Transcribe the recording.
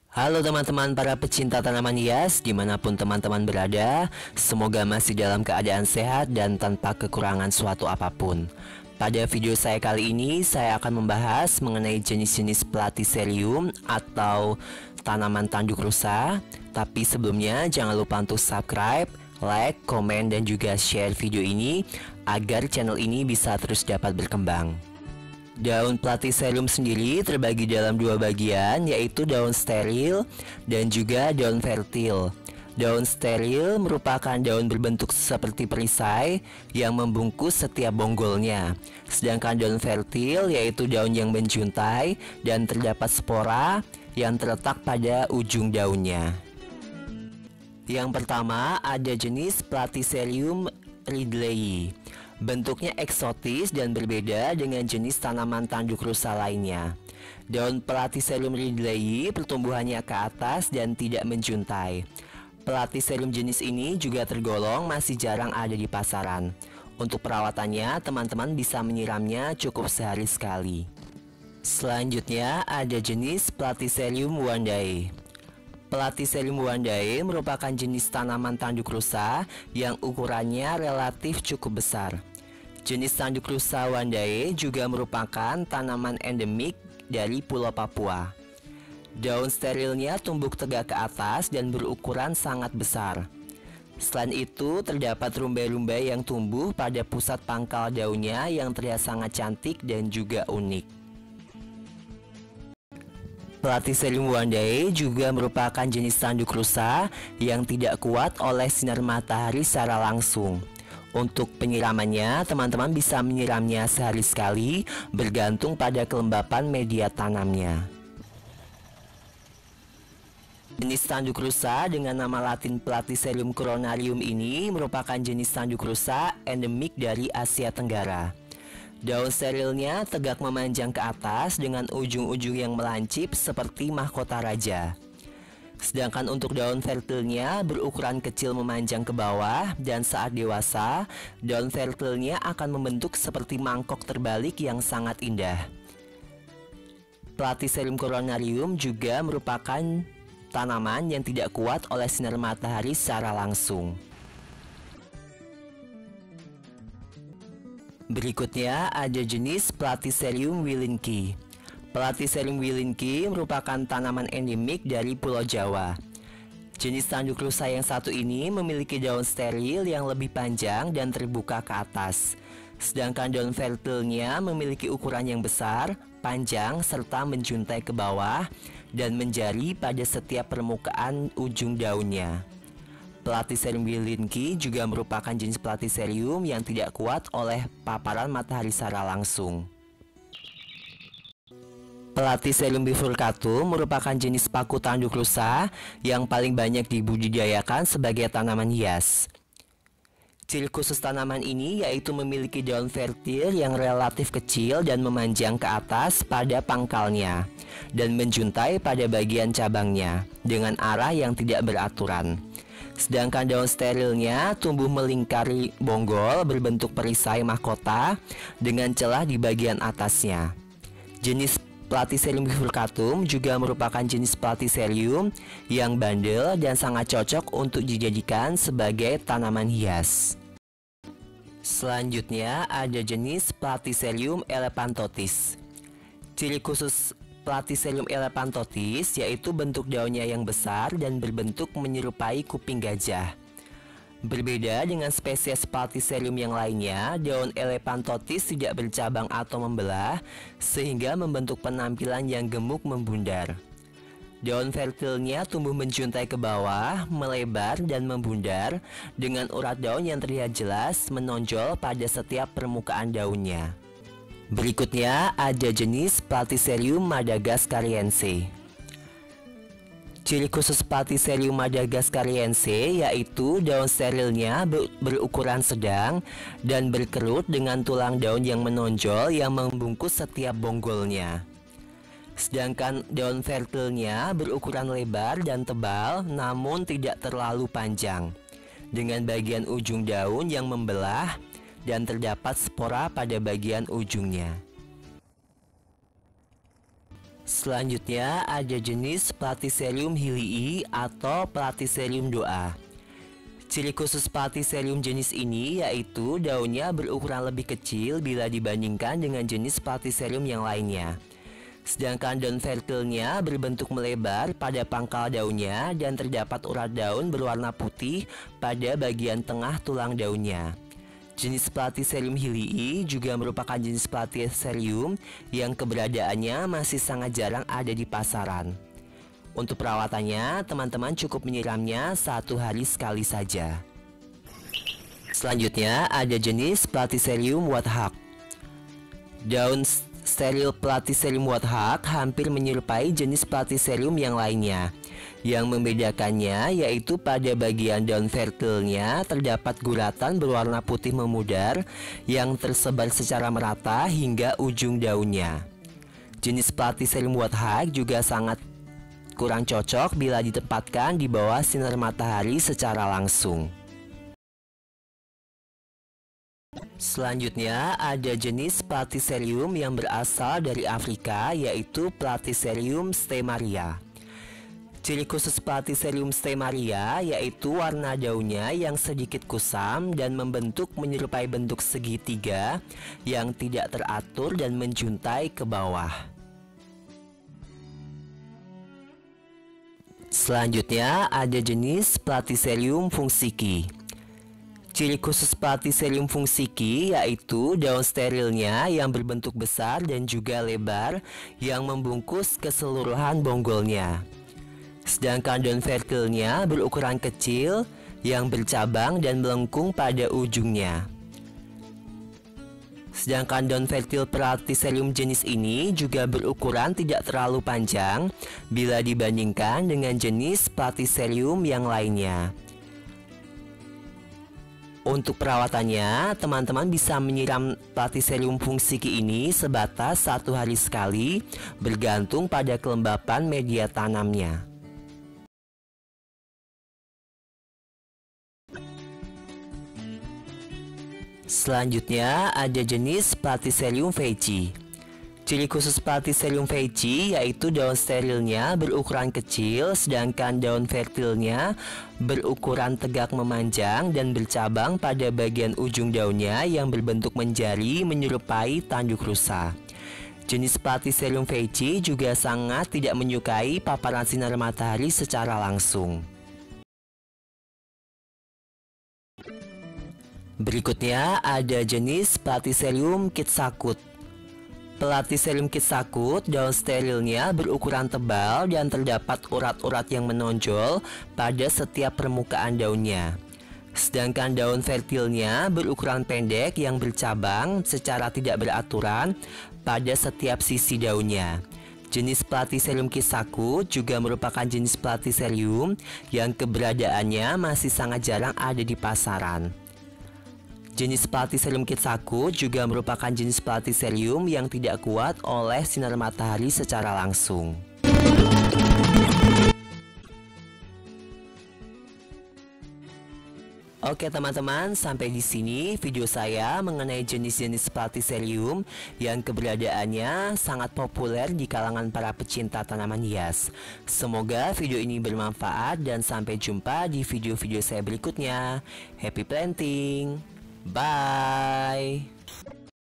Halo teman-teman para pecinta tanaman hias dimanapun teman-teman berada. Semoga masih dalam keadaan sehat dan tanpa kekurangan suatu apapun. Pada video saya kali ini saya akan membahas mengenai jenis-jenis Platycerium atau tanaman tanduk rusa. Tapi sebelumnya jangan lupa untuk subscribe, like, komen, dan juga share video ini agar channel ini bisa terus dapat berkembang. Daun Platycerium sendiri terbagi dalam dua bagian, yaitu daun steril dan juga daun fertil. Daun steril merupakan daun berbentuk seperti perisai yang membungkus setiap bonggolnya. Sedangkan daun fertil yaitu daun yang menjuntai dan terdapat spora yang terletak pada ujung daunnya. Yang pertama ada jenis Platycerium ridleyi. Bentuknya eksotis dan berbeda dengan jenis tanaman tanduk rusa lainnya. Daun Platycerium ridleyi pertumbuhannya ke atas dan tidak menjuntai. Platycerium jenis ini juga tergolong masih jarang ada di pasaran. Untuk perawatannya, teman-teman bisa menyiramnya cukup sehari sekali. Selanjutnya ada jenis Platycerium wandae. Platycerium wandae merupakan jenis tanaman tanduk rusa yang ukurannya relatif cukup besar. Jenis tanduk rusa wandae juga merupakan tanaman endemik dari Pulau Papua. Daun sterilnya tumbuh tegak ke atas dan berukuran sangat besar. Selain itu, terdapat rumbai-rumbai yang tumbuh pada pusat pangkal daunnya yang terlihat sangat cantik dan juga unik. Platycerium wandae juga merupakan jenis tanduk rusa yang tidak kuat oleh sinar matahari secara langsung. Untuk penyiramannya, teman-teman bisa menyiramnya sehari sekali bergantung pada kelembapan media tanamnya. Jenis tanduk rusa dengan nama latin Platycerium coronarium ini merupakan jenis tanduk rusa endemik dari Asia Tenggara. Daun sterilnya tegak memanjang ke atas dengan ujung-ujung yang melancip seperti mahkota raja. Sedangkan untuk daun fertilnya berukuran kecil memanjang ke bawah dan saat dewasa, daun fertilnya akan membentuk seperti mangkok terbalik yang sangat indah. Platycerium coronarium juga merupakan tanaman yang tidak kuat oleh sinar matahari secara langsung. Berikutnya ada jenis Platycerium willinkii. Platycerium willinkii merupakan tanaman endemik dari Pulau Jawa. Jenis tanduk rusa yang satu ini memiliki daun steril yang lebih panjang dan terbuka ke atas. Sedangkan daun fertilnya memiliki ukuran yang besar, panjang, serta menjuntai ke bawah dan menjari pada setiap permukaan ujung daunnya. Platycerium willinkii juga merupakan jenis Platycerium yang tidak kuat oleh paparan matahari secara langsung. Platycerium bifurcatum merupakan jenis paku tanduk rusa yang paling banyak dibudidayakan sebagai tanaman hias. Ciri khusus tanaman ini yaitu memiliki daun fertil yang relatif kecil dan memanjang ke atas pada pangkalnya dan menjuntai pada bagian cabangnya dengan arah yang tidak beraturan. Sedangkan daun sterilnya tumbuh melingkari bonggol berbentuk perisai mahkota dengan celah di bagian atasnya. Jenis Platycerium bifurcatum juga merupakan jenis Platycerium yang bandel dan sangat cocok untuk dijadikan sebagai tanaman hias. Selanjutnya ada jenis Platycerium elephantotis. Ciri khusus Platycerium elephantotis yaitu bentuk daunnya yang besar dan berbentuk menyerupai kuping gajah. Berbeda dengan spesies Platycerium yang lainnya, daun elephantotis tidak bercabang atau membelah sehingga membentuk penampilan yang gemuk membundar. Daun fertilnya tumbuh menjuntai ke bawah, melebar dan membundar dengan urat daun yang terlihat jelas menonjol pada setiap permukaan daunnya. Berikutnya ada jenis Platycerium madagascariense. Ciri khusus Platycerium madagascariense yaitu daun sterilnya berukuran sedang dan berkerut dengan tulang daun yang menonjol yang membungkus setiap bonggolnya. Sedangkan daun fertilnya berukuran lebar dan tebal namun tidak terlalu panjang, dengan bagian ujung daun yang membelah dan terdapat spora pada bagian ujungnya. Selanjutnya ada jenis Platycerium hilii atau Platycerium doa. Ciri khusus Platycerium jenis ini yaitu daunnya berukuran lebih kecil bila dibandingkan dengan jenis Platycerium yang lainnya. Sedangkan daun fertilnya berbentuk melebar pada pangkal daunnya dan terdapat urat daun berwarna putih pada bagian tengah tulang daunnya. Jenis Platycerium hilii juga merupakan jenis Platycerium yang keberadaannya masih sangat jarang ada di pasaran. Untuk perawatannya, teman-teman cukup menyiramnya 1 hari sekali saja. Selanjutnya ada jenis Platycerium Woodhuck. Daun steril Platycerium Woodhuck hampir menyerupai jenis Platycerium yang lainnya. Yang membedakannya yaitu pada bagian daun fertilnya terdapat guratan berwarna putih memudar yang tersebar secara merata hingga ujung daunnya. Jenis Platycerium Woodhuck juga sangat kurang cocok bila ditempatkan di bawah sinar matahari secara langsung. Selanjutnya ada jenis Platycerium yang berasal dari Afrika yaitu Platycerium stemaria. Ciri khusus Platycerium stemaria yaitu warna daunnya yang sedikit kusam dan membentuk menyerupai bentuk segitiga yang tidak teratur dan menjuntai ke bawah. Selanjutnya ada jenis Platycerium funsiki. Ciri khusus Platycerium funsiki yaitu daun sterilnya yang berbentuk besar dan juga lebar yang membungkus keseluruhan bonggolnya. Sedangkan daun fertilnya berukuran kecil yang bercabang dan melengkung pada ujungnya. Sedangkan daun fertil Platycerium jenis ini juga berukuran tidak terlalu panjang bila dibandingkan dengan jenis Platycerium yang lainnya. Untuk perawatannya, teman-teman bisa menyiram Platycerium funsiki ini sebatas 1 hari sekali, bergantung pada kelembapan media tanamnya. Selanjutnya ada jenis Platycerium veitchii. Ciri khusus Platycerium veitchii yaitu daun sterilnya berukuran kecil, sedangkan daun fertilnya berukuran tegak memanjang dan bercabang pada bagian ujung daunnya yang berbentuk menjari menyerupai tanduk rusa. Jenis Platycerium veitchii juga sangat tidak menyukai paparan sinar matahari secara langsung. Berikutnya ada jenis Platycerium kitsakut. Platycerium kitsakut, daun sterilnya berukuran tebal dan terdapat urat-urat yang menonjol pada setiap permukaan daunnya. Sedangkan daun fertilnya berukuran pendek yang bercabang secara tidak beraturan pada setiap sisi daunnya. Jenis Platycerium kitsakut juga merupakan jenis Platycerium yang keberadaannya masih sangat jarang ada di pasaran. Jenis Platycerium kitsakut juga merupakan jenis Platycerium yang tidak kuat oleh sinar matahari secara langsung. Oke teman-teman, sampai di sini video saya mengenai jenis-jenis Platycerium yang keberadaannya sangat populer di kalangan para pecinta tanaman hias. Semoga video ini bermanfaat dan sampai jumpa di video-video saya berikutnya. Happy planting! Bye.